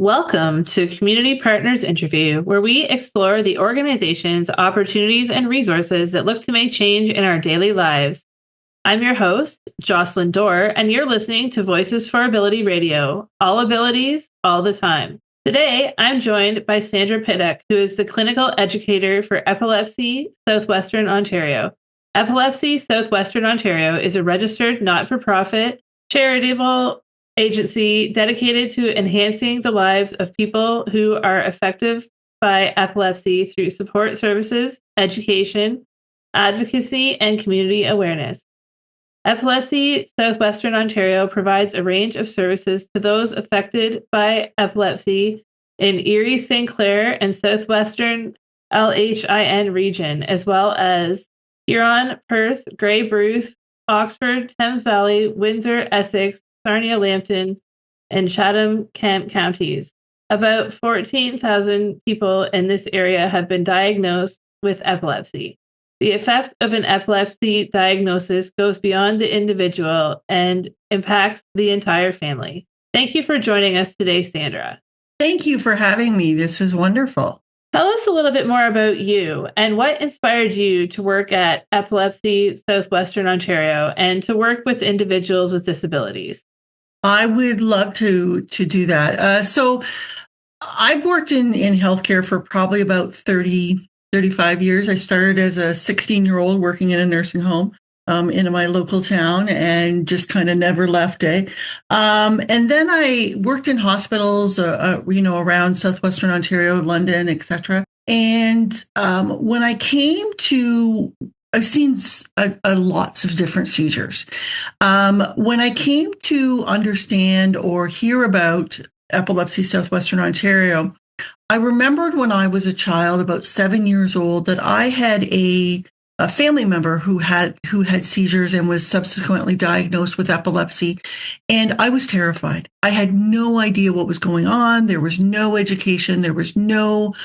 Welcome to Community Partners Interview, where we explore the organizations, opportunities, and resources that look to make change in our daily lives. I'm your host, Jocelyn Dore, and you're listening to Voices for Ability Radio, all abilities, all the time. Today, I'm joined by Sandra Pidduck, who is the clinical educator for Epilepsy Southwestern Ontario. Epilepsy Southwestern Ontario is a registered not-for-profit charitable agency dedicated to enhancing the lives of people who are affected by epilepsy through support services, education, advocacy, and community awareness. Epilepsy Southwestern Ontario provides a range of services to those affected by epilepsy in Erie, St. Clair, and Southwestern LHIN region, as well as Huron, Perth, Grey Bruce, Oxford, Thames Valley, Windsor, Essex, Sarnia, Lambton, and Chatham-Kent counties. About 14,000 people in this area have been diagnosed with epilepsy. The effect of an epilepsy diagnosis goes beyond the individual and impacts the entire family. Thank you for joining us today, Sandra. Thank you for having me. This is wonderful. Tell us a little bit more about you and what inspired you to work at Epilepsy Southwestern Ontario and to work with individuals with disabilities. I would love to do that. So I've worked in healthcare for probably about 35 years. I started as a 16-year-old working in a nursing home in my local town and just kind of never left. And then I worked in hospitals, around Southwestern Ontario, London, etc. And when I came to I've seen lots of different seizures. When I came to understand or hear about Epilepsy Southwestern Ontario, I remembered when I was a child, about 7 years old, that I had a family member who had seizures and was subsequently diagnosed with epilepsy. And I was terrified. I had no idea what was going on. There was no education. There was no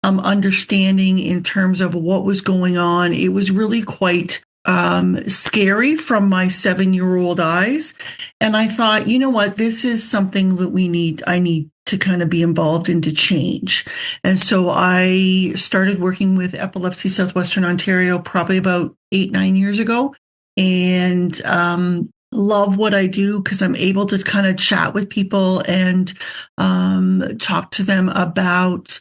understanding in terms of what was going on. It was really quite scary from my 7-year-old eyes. And I thought, you know what, this is something that I need to kind of be involved in to change. And so I started working with Epilepsy Southwestern Ontario probably about 8-9 years ago, and love what I do because I'm able to kind of chat with people and talk to them about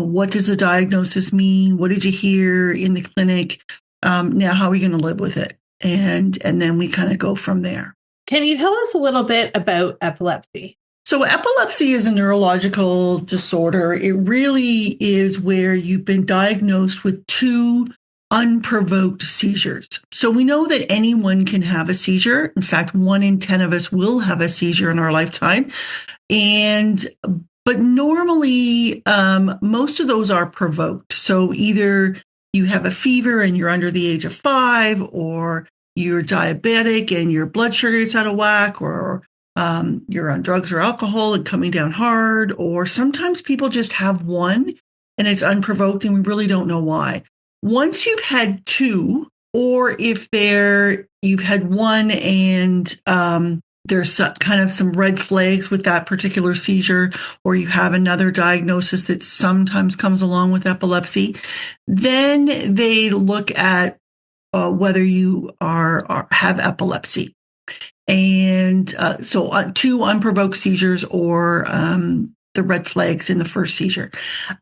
what does a diagnosis mean? What did you hear in the clinic? Now, how are we going to live with it? And then we kind of go from there. Can you tell us a little bit about epilepsy? So epilepsy is a neurological disorder. It really is where you've been diagnosed with two unprovoked seizures. So we know that anyone can have a seizure. In fact, 1 in 10 of us will have a seizure in our lifetime. But normally, most of those are provoked. So either you have a fever and you're under the age of 5, or you're diabetic and your blood sugar is out of whack, or you're on drugs or alcohol and coming down hard, or sometimes people just have one and it's unprovoked and we really don't know why. Once you've had two, or if you've had one and there's kind of some red flags with that particular seizure, or you have another diagnosis that sometimes comes along with epilepsy, then they look at whether you have epilepsy. And so two unprovoked seizures or the red flags in the first seizure.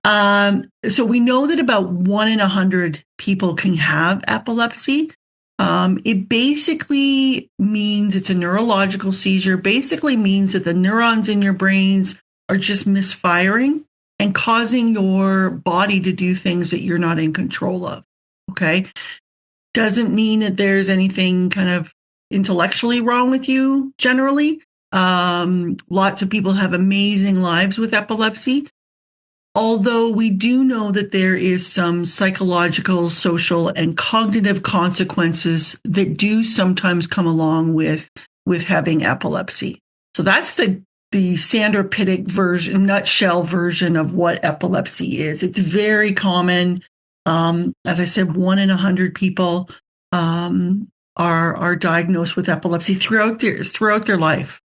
So we know that about 1 in 100 people can have epilepsy. It basically means it's a neurological seizure, basically means that the neurons in your brains are just misfiring and causing your body to do things that you're not in control of. Okay. Doesn't mean that there's anything kind of intellectually wrong with you generally. Lots of people have amazing lives with epilepsy. Although we do know that there is some psychological, social, and cognitive consequences that do sometimes come along with having epilepsy. So that's the Sandra Pidduck nutshell version of what epilepsy is. It's very common. As I said, 1 in 100 people are diagnosed with epilepsy throughout their life.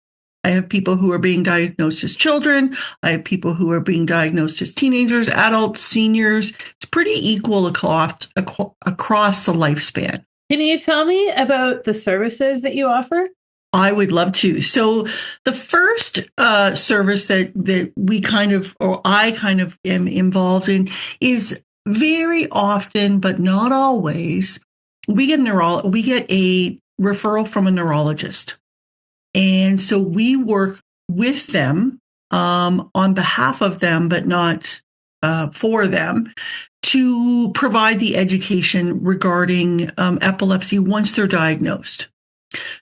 I have people who are being diagnosed as children. I have people who are being diagnosed as teenagers, adults, seniors. It's pretty equal across the lifespan. Can you tell me about the services that you offer? I would love to. So the first service that we kind of, or I kind of am involved in, is very often, but not always, we get a referral from a neurologist. And so we work with them on behalf of them, but not for them, to provide the education regarding epilepsy once they're diagnosed.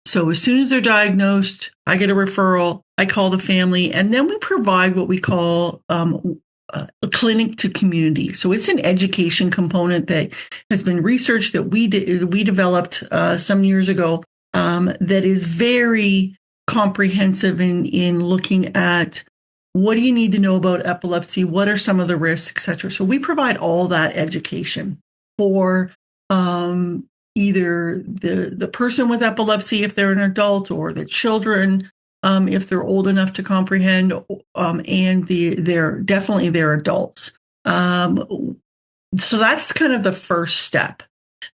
So as soon as they're diagnosed, I get a referral, I call the family, and then we provide what we call a clinic to community. So it's an education component that has been researched that we developed some years ago that is very comprehensive in looking at what do you need to know about epilepsy, what are some of the risks, et cetera. So we provide all that education for either the person with epilepsy if they're an adult, or the children if they're old enough to comprehend, and they're definitely their adults. So that's kind of the first step.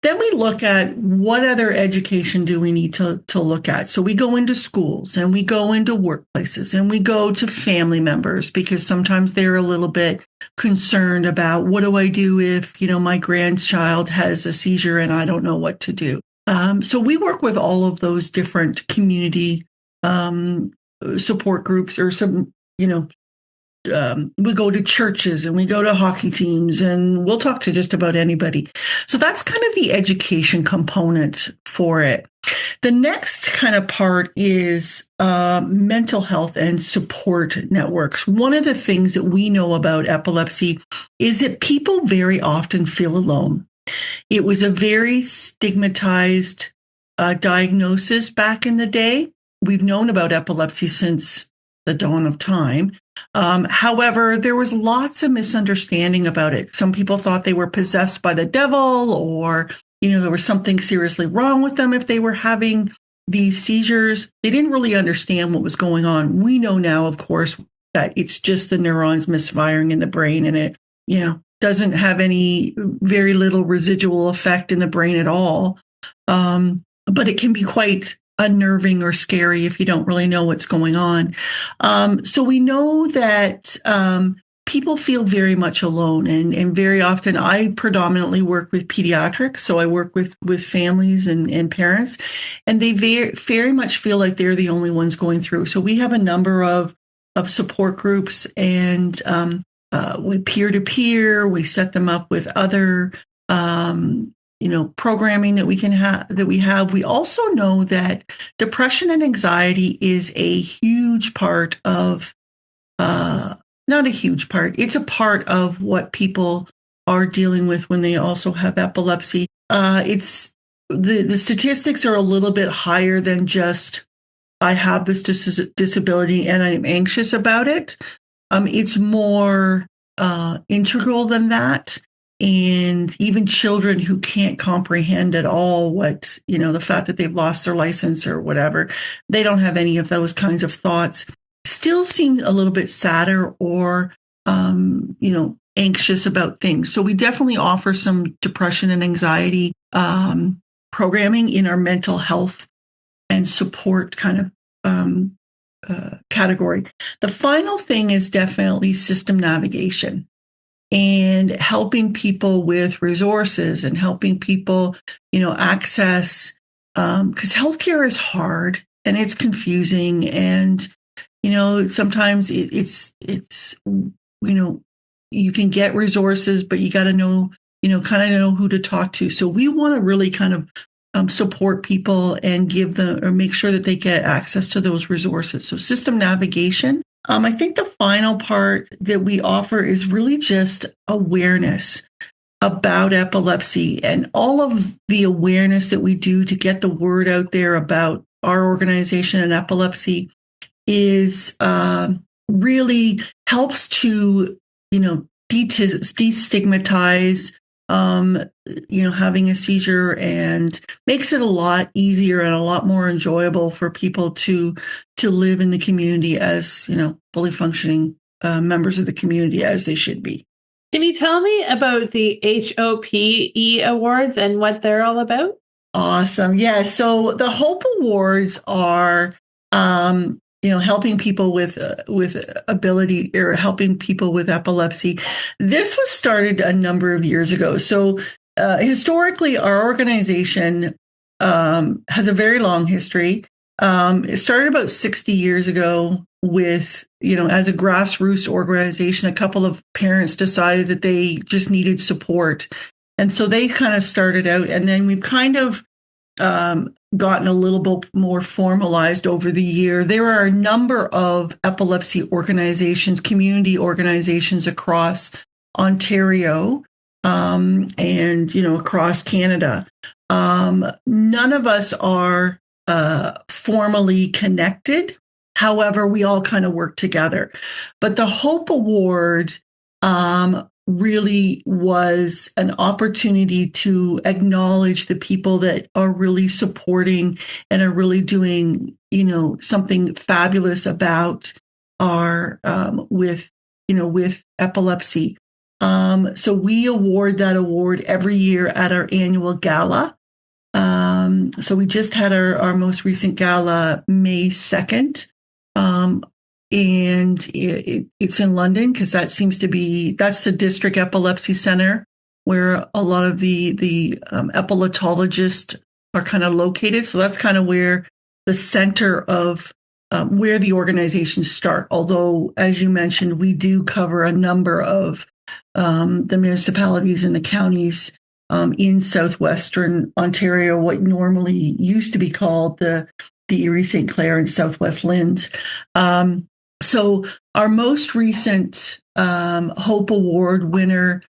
Then we look at what other education do we need to look at. So we go into schools, and we go into workplaces, and we go to family members, because sometimes they're a little bit concerned about, what do I do if, my grandchild has a seizure and I don't know what to do. So we work with all of those different community support groups, or some, we go to churches, and we go to hockey teams, and we'll talk to just about anybody. So that's kind of the education component for it. The next kind of part is mental health and support networks. One of the things that we know about epilepsy is that people very often feel alone. It was a very stigmatized diagnosis back in the day. We've known about epilepsy since the dawn of time. However, there was lots of misunderstanding about it. Some people thought they were possessed by the devil, or, there was something seriously wrong with them if they were having these seizures. They didn't really understand what was going on. We know now, of course, that it's just the neurons misfiring in the brain, and it, doesn't have very little residual effect in the brain at all. But it can be quite unnerving or scary if you don't really know what's going on. So we know that people feel very much alone, and very often I predominantly work with pediatrics. So I work with families and parents, and they very much feel like they're the only ones going through. So we have a number of support groups, and we peer-to-peer, we set them up with other programming that we have. We also know that depression and anxiety is a huge part of, not a huge part, it's a part of what people are dealing with when they also have epilepsy. It's the statistics are a little bit higher than just, I have this disability and I'm anxious about it. It's more integral than that. And even children who can't comprehend at all what, the fact that they've lost their license or whatever, they don't have any of those kinds of thoughts, still seem a little bit sadder or, anxious about things. So we definitely offer some depression and anxiety programming in our mental health and support kind of category. The final thing is definitely system navigation, and helping people with resources, and helping people, access, because healthcare is hard and it's confusing, and sometimes it's you can get resources, but you got to know, kind of know who to talk to. So we want to really kind of support people and give them, or make sure that they get access to those resources. So system navigation. I think the final part that we offer is really just awareness about epilepsy, and all of the awareness that we do to get the word out there about our organization and epilepsy is really helps to, destigmatize having a seizure, and makes it a lot easier and a lot more enjoyable for people to live in the community as, fully functioning members of the community as they should be. Can you tell me about the HOPE Awards and what they're all about? Awesome. Yeah. So the Hope Awards are, helping people with ability, or helping people with epilepsy. This was started a number of years ago. So historically, our organization has a very long history. It started about 60 years ago with, as a grassroots organization. A couple of parents decided that they just needed support. And so they kind of started out, and then we've kind of gotten a little bit more formalized over the year. There are a number of epilepsy organizations, community organizations across Ontario, and, across Canada. None of us are formally connected. However, we all kind of work together. But the Hope Award really was an opportunity to acknowledge the people that are really supporting and are really doing, something fabulous about our with epilepsy. So we award that award every year at our annual gala. So we just had our most recent gala May 2nd. And it's in London, because that's the District Epilepsy Center, where a lot of the epileptologists are kind of located. So that's kind of where the center of where the organizations start. Although, as you mentioned, we do cover a number of the municipalities and the counties in southwestern Ontario, what normally used to be called the Erie, St. Clair, and Southwest Linds. So our most recent Hope Award winner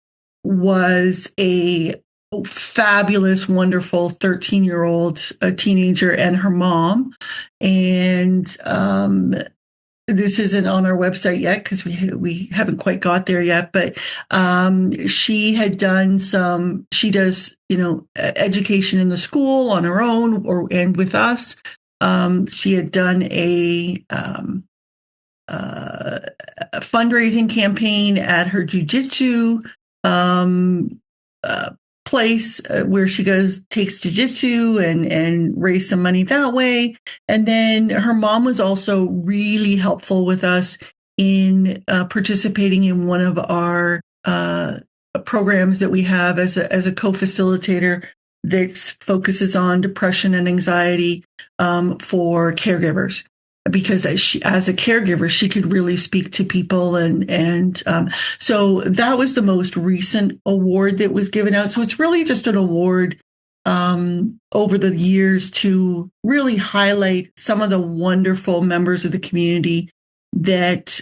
was a fabulous, wonderful 13-year-old teenager and her mom. And this isn't on our website yet, because we haven't quite got there yet. But she does education in the school on her own and with us. She had done a fundraising campaign at her jiu-jitsu place, where she takes jiu-jitsu and raise some money that way. And then her mom was also really helpful with us in participating in one of our programs that we have as a co-facilitator that focuses on depression and anxiety for caregivers. Because as a caregiver, she could really speak to people, and so that was the most recent award that was given out. So it's really just an award over the years to really highlight some of the wonderful members of the community that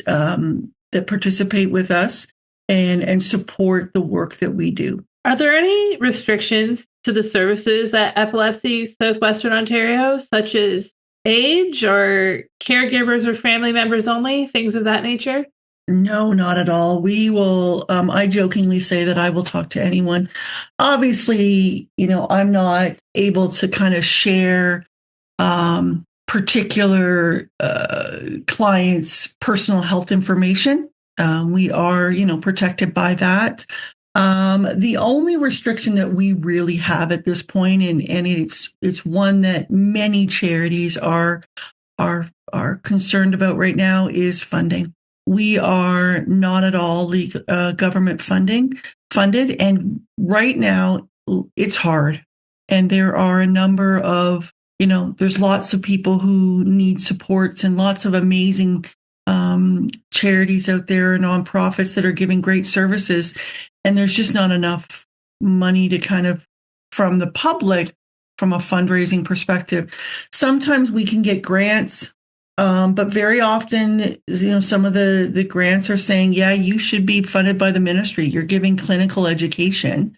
participate with us and support the work that we do. Are there any restrictions to the services at Epilepsy Southwestern Ontario, such as age or caregivers or family members only, things of that nature? No, not at all. We will, I jokingly say that I will talk to anyone. Obviously, I'm not able to kind of share particular clients' personal health information. We are, protected by that. The only restriction that we really have at this point, and it's one that many charities are concerned about right now, is funding. We are not at all government funded, and right now it's hard. And there are a number of, there's lots of people who need supports, and lots of amazing charities out there, nonprofits that are giving great services. And there's just not enough money to kind of, from the public, from a fundraising perspective. Sometimes we can get grants, but very often, some of the grants are saying, yeah, you should be funded by the ministry. You're giving clinical education.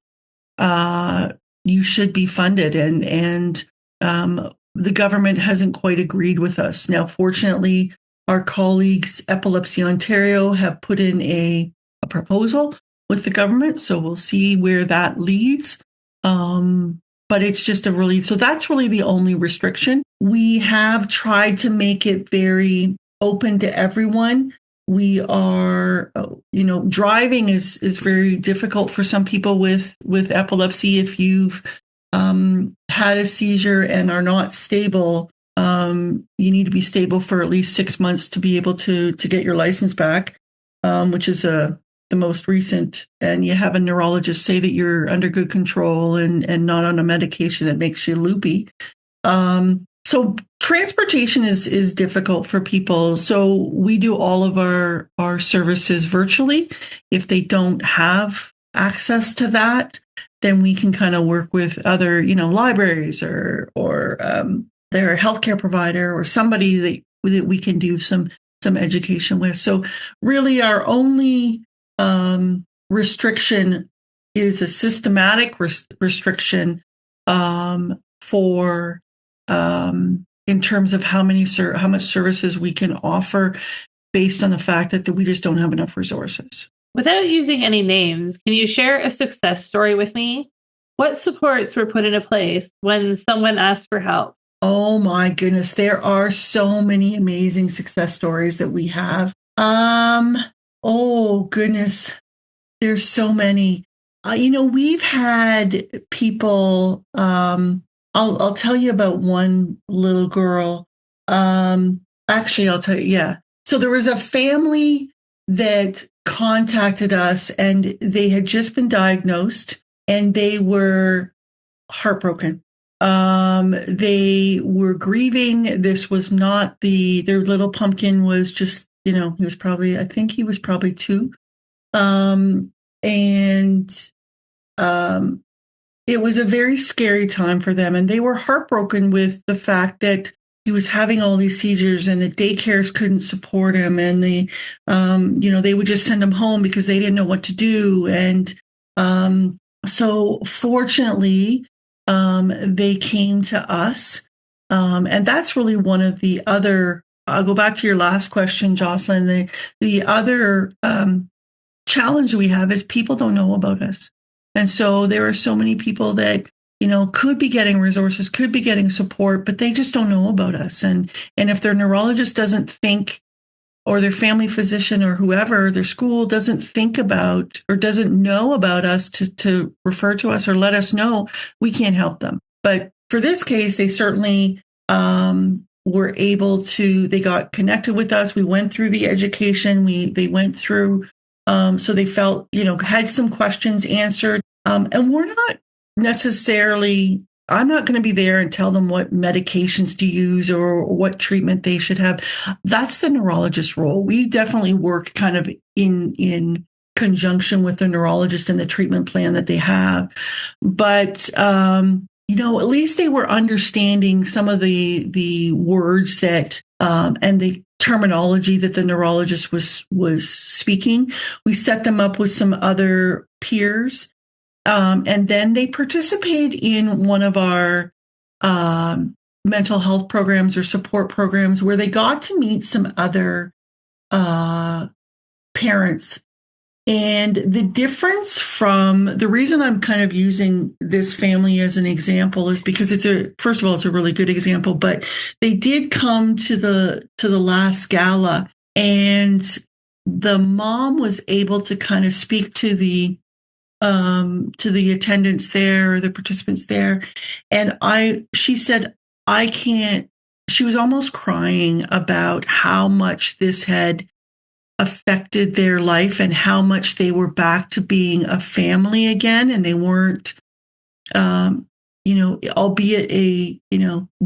You should be funded. And the government hasn't quite agreed with us. Now, fortunately, our colleagues, Epilepsy Ontario, have put in a proposal with the government. So we'll see where that leads. But it's just so that's really the only restriction. We have tried to make it very open to everyone. We are, driving is very difficult for some people with epilepsy. If you've had a seizure and are not stable, you need to be stable for at least 6 months to be able to get your license back, which is the most recent. And you have a neurologist say that you're under good control and not on a medication that makes you loopy. So transportation is difficult for people. So we do all of our services virtually. If they don't have access to that, then we can kind of work with other, libraries or their healthcare provider or somebody that we can do some education with. So really our only restriction is a systematic restriction for in terms of how much services we can offer based on the fact that we just don't have enough resources. Without using any names, can you share a success story with me? What supports were put into place when someone asked for help? Oh my goodness, there are so many amazing success stories that we have. Oh goodness, there's so many. We've had people. I'll tell you about one little girl. Actually, I'll tell you. Yeah. So there was a family that contacted us, and they had just been diagnosed, and they were heartbroken. They were grieving. This was not their little pumpkin was just, I think he was probably 2. It was a very scary time for them. And they were heartbroken with the fact that he was having all these seizures and the daycares couldn't support him. And they would just send him home because they didn't know what to do. And so fortunately, they came to us. And that's really one of the other, I'll go back to your last question, Jocelyn. The other challenge we have is people don't know about us. And so there are so many people that, could be getting resources, could be getting support, but they just don't know about us. And if their neurologist doesn't think, or their family physician or whoever, their school doesn't think about or doesn't know about us to refer to us or let us know, we can't help them. But for this case, they certainly were able to, they got connected with us. We went through the education. They went through, so they felt, had some questions answered. And we're not necessarily, I'm not going to be there and tell them what medications to use or what treatment they should have. That's the neurologist's role. We definitely work kind of in conjunction with the neurologist and the treatment plan that they have. But, at least they were understanding some of the words that, and the terminology that the neurologist was speaking. We set them up with some other peers. And then they participate in one of our mental health programs or support programs where they got to meet some other parents. And the difference from the reason I'm kind of using this family as an example is because first of all, it's a really good example, but they did come to the last gala, and the mom was able to kind of speak to the attendants there, the participants there. And she said, she was almost crying about how much this had affected their life and how much they were back to being a family again. And they weren't, albeit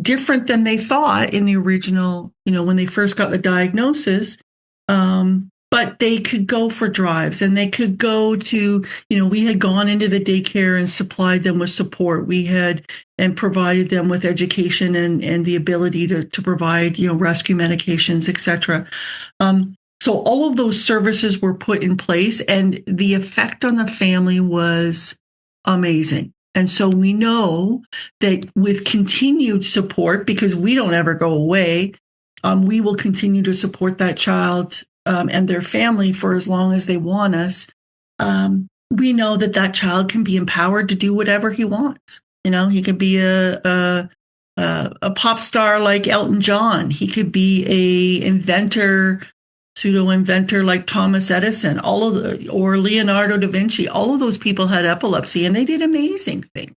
different than they thought in the original, when they first got the diagnosis. But they could go for drives and they could go to, we had gone into the daycare and supplied them with support. We had and provided them with education and the ability to provide, rescue medications, et cetera. So all of those services were put in place, and the effect on the family was amazing. And so we know that with continued support, because we don't ever go away, we will continue to support that child and their family for as long as they want us. we know that child can be empowered to do whatever he wants. He could be a pop star like Elton John. He could be a inventor, pseudo inventor like Thomas Edison. Or Leonardo da Vinci. All of those people had epilepsy, and they did amazing things.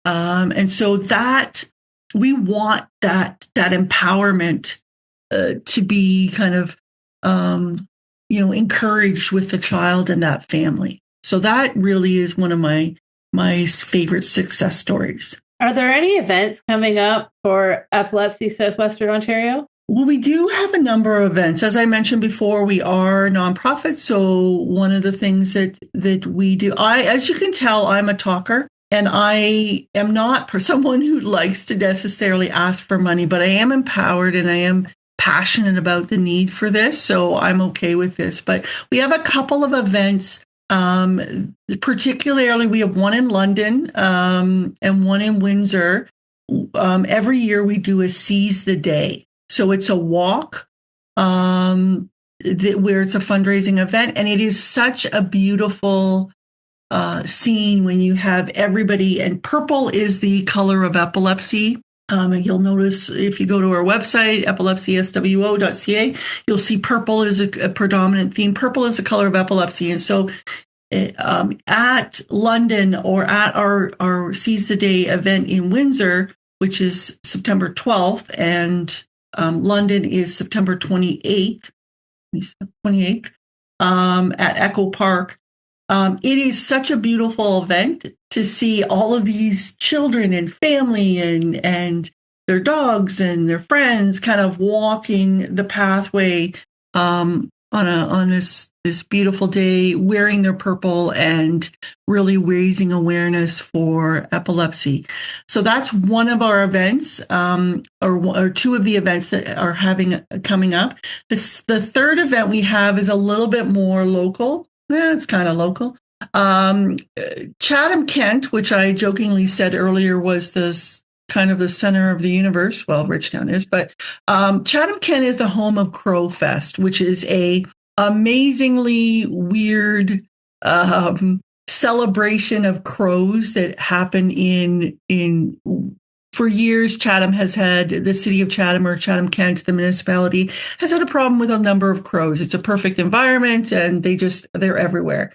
And so that we want that empowerment to be kind of encouraged with the child and that family. So that really is one of my favorite success stories. Are there any events coming up for Epilepsy Southwestern Ontario? Well, we do have a number of events. As I mentioned before, we are a nonprofit. So one of the things that we do, as you can tell, I'm a talker. And I am not someone who likes to necessarily ask for money, but I am empowered and I am passionate about the need for this. So I'm okay with this. But we have a couple of events. Particularly, we have one in London and one in Windsor. Every year we do a Seize the Day. So it's a walk where it's a fundraising event. And it is such a beautiful scene when you have everybody, and purple is the color of epilepsy. And you'll notice if you go to our website, epilepsyswo.ca, you'll see purple is a predominant theme. Purple is the color of epilepsy. And so at London, or at our Seize the Day event in Windsor, which is September 12th, and London is September 28th at Echo Park. It is such a beautiful event to see all of these children and family and their dogs and their friends kind of walking the pathway on this beautiful day, wearing their purple and really raising awareness for epilepsy. So that's one of our events, or two of the events that are coming up. The third event we have is a little bit more local. It's kind of local. Chatham, Kent, which I jokingly said earlier was this kind of the center of the universe. Well, Ridgetown is, but Chatham, Kent is the home of Crow Fest, which is a amazingly weird celebration of crows that happen in for years. Chatham has had, the city of Chatham, or Chatham, Kent, the municipality, has had a problem with a number of crows. It's a perfect environment and they're everywhere.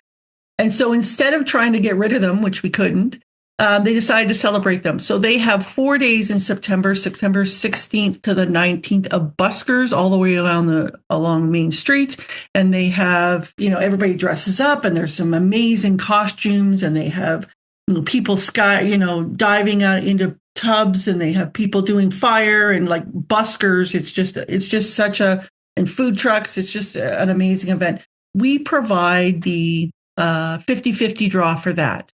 And so instead of trying to get rid of them, which we couldn't, they decided to celebrate them. So they have 4 days in September 16th to the 19th, of buskers all the way along Main Street. And they have, everybody dresses up and there's some amazing costumes, and they have people diving out into tubs, and they have people doing fire and like buskers. It's just and food trucks. It's just an amazing event. We provide the 50-50 draw for that.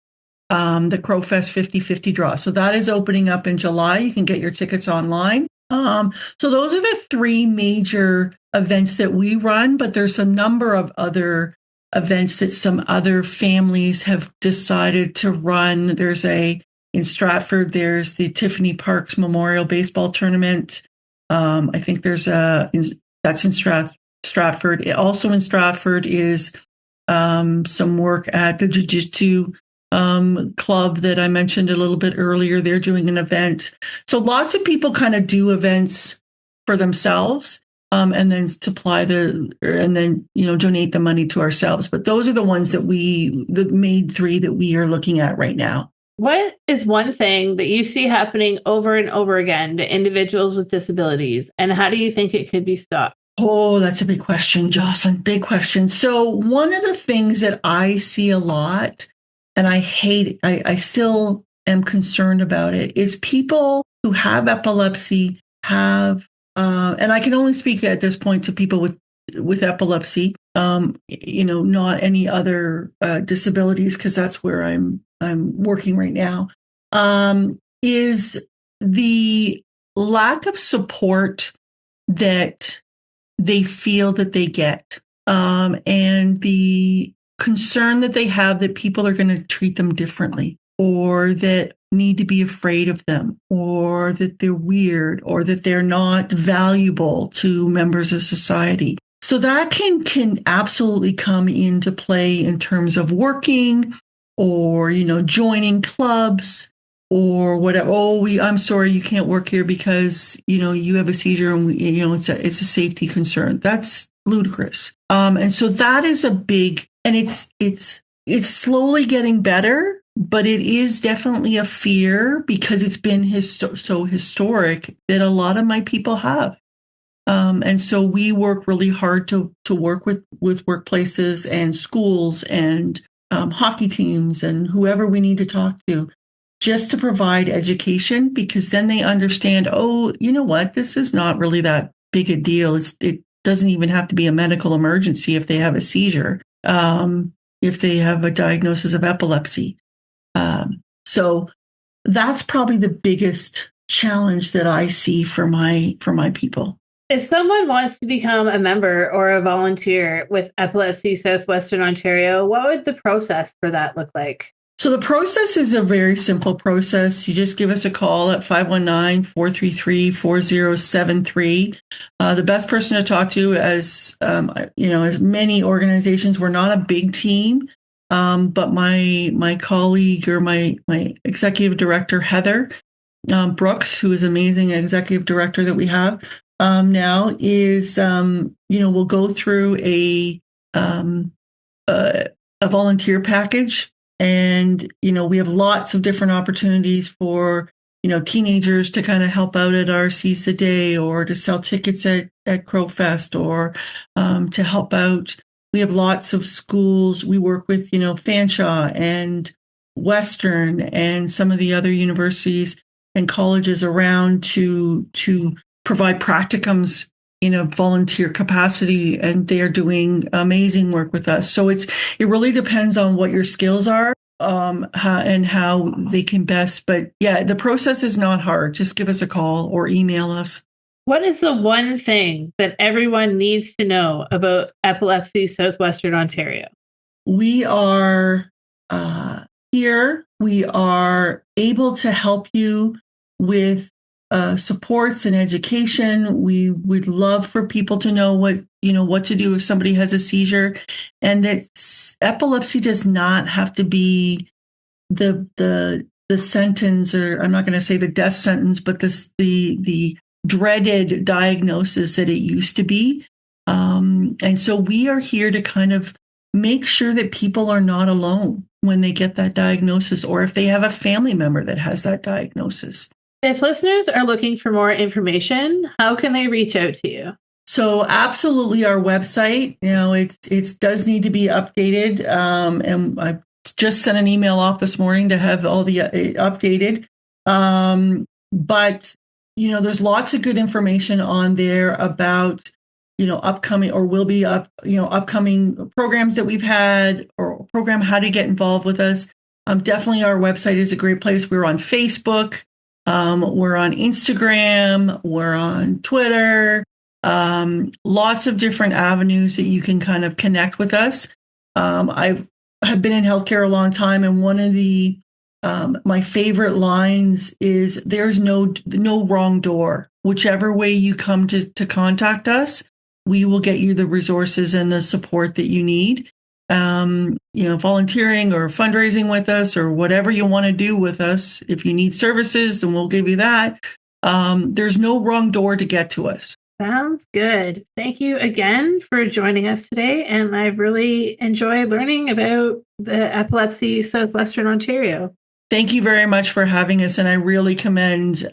The Crowfest 50-50 draw. So that is opening up in July. You can get your tickets online. So those are the three major events that we run, but there's a number of other events that some other families have decided to run. In Stratford, there's the Tiffany Parks Memorial Baseball Tournament. I think that's in Stratford. Also in Stratford is some work at the Jiu-Jitsu club that I mentioned a little bit earlier. They're doing an event. So lots of people kind of do events for themselves, and then donate the money to ourselves. But those are the ones the main three that we are looking at right now. What is one thing that you see happening over and over again to individuals with disabilities, and how do you think it could be stopped? Oh, that's a big question, Jocelyn. Big question. So one of the things that I see a lot, and I hate, I still am concerned about it, is people who have epilepsy and I can only speak at this point to people with epilepsy, not any other disabilities, because that's where I'm working right now, is the lack of support that they feel that they get, and the concern that they have that people are going to treat them differently, or that need to be afraid of them, or that they're weird, or that they're not valuable to members of society. So that can absolutely come into play in terms of working or, joining clubs or whatever. Oh, I'm sorry, you can't work here because, you have a seizure and it's a safety concern. That's ludicrous. And so that is a big, and it's slowly getting better, but it is definitely a fear because it's been so historic that a lot of my people have. And so we work really hard to work with workplaces and schools and hockey teams and whoever we need to talk to just to provide education, because then they understand, oh, you know what, this is not really that big a deal. It doesn't even have to be a medical emergency if they have a seizure, if they have a diagnosis of epilepsy. So that's probably the biggest challenge that I see for my people. If someone wants to become a member or a volunteer with Epilepsy Southwestern Ontario, what would the process for that look like? So the process is a very simple process. You just give us a call at 519-433-4073. The best person to talk to, as many organizations, we're not a big team, but my colleague or my executive director, Heather Brooks, who is an amazing executive director that we have now, is we'll go through a volunteer package. And, we have lots of different opportunities for, teenagers to kind of help out at our Seize the Day or to sell tickets at Crowfest or to help out. We have lots of schools. We work with, Fanshawe and Western and some of the other universities and colleges around to provide practicums in a volunteer capacity, and they are doing amazing work with us. So it really depends on what your skills are and how they can best. But yeah, the process is not hard. Just give us a call or email us. What is the one thing that everyone needs to know about Epilepsy Southwestern Ontario? We are here. We are able to help you with supports and education. We would love for people to know what to do if somebody has a seizure, and that epilepsy does not have to be the sentence, or I'm not going to say the death sentence, but the dreaded diagnosis that it used to be. And so we are here to kind of make sure that people are not alone when they get that diagnosis, or if they have a family member that has that diagnosis. If listeners are looking for more information, how can they reach out to you? So absolutely, our website, it does need to be updated. And I just sent an email off this morning to have all the updated. But, there's lots of good information on there about, upcoming or will be upcoming programs that we've had, or program how to get involved with us. Definitely our website is a great place. We're on Facebook. We're on Instagram, we're on Twitter, lots of different avenues that you can kind of connect with us. I have been in healthcare a long time, and one of the my favorite lines is, "There's no wrong door. Whichever way you come to contact us, we will get you the resources and the support that you need." Volunteering or fundraising with us, or whatever you want to do with us. If you need services, then we'll give you that. There's no wrong door to get to us. Sounds good. Thank you again for joining us today. And I've really enjoyed learning about the Epilepsy Southwestern Ontario. Thank you very much for having us. And I really commend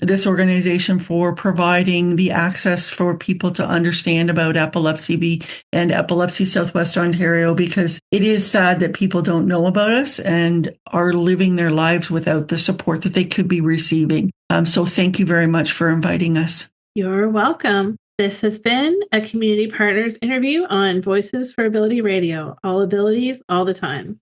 this organization for providing the access for people to understand about epilepsy and Epilepsy Southwestern Ontario, because it is sad that people don't know about us and are living their lives without the support that they could be receiving. So thank you very much for inviting us. You're welcome. This has been a Community Partners interview on Voices for Ability Radio. All abilities, all the time.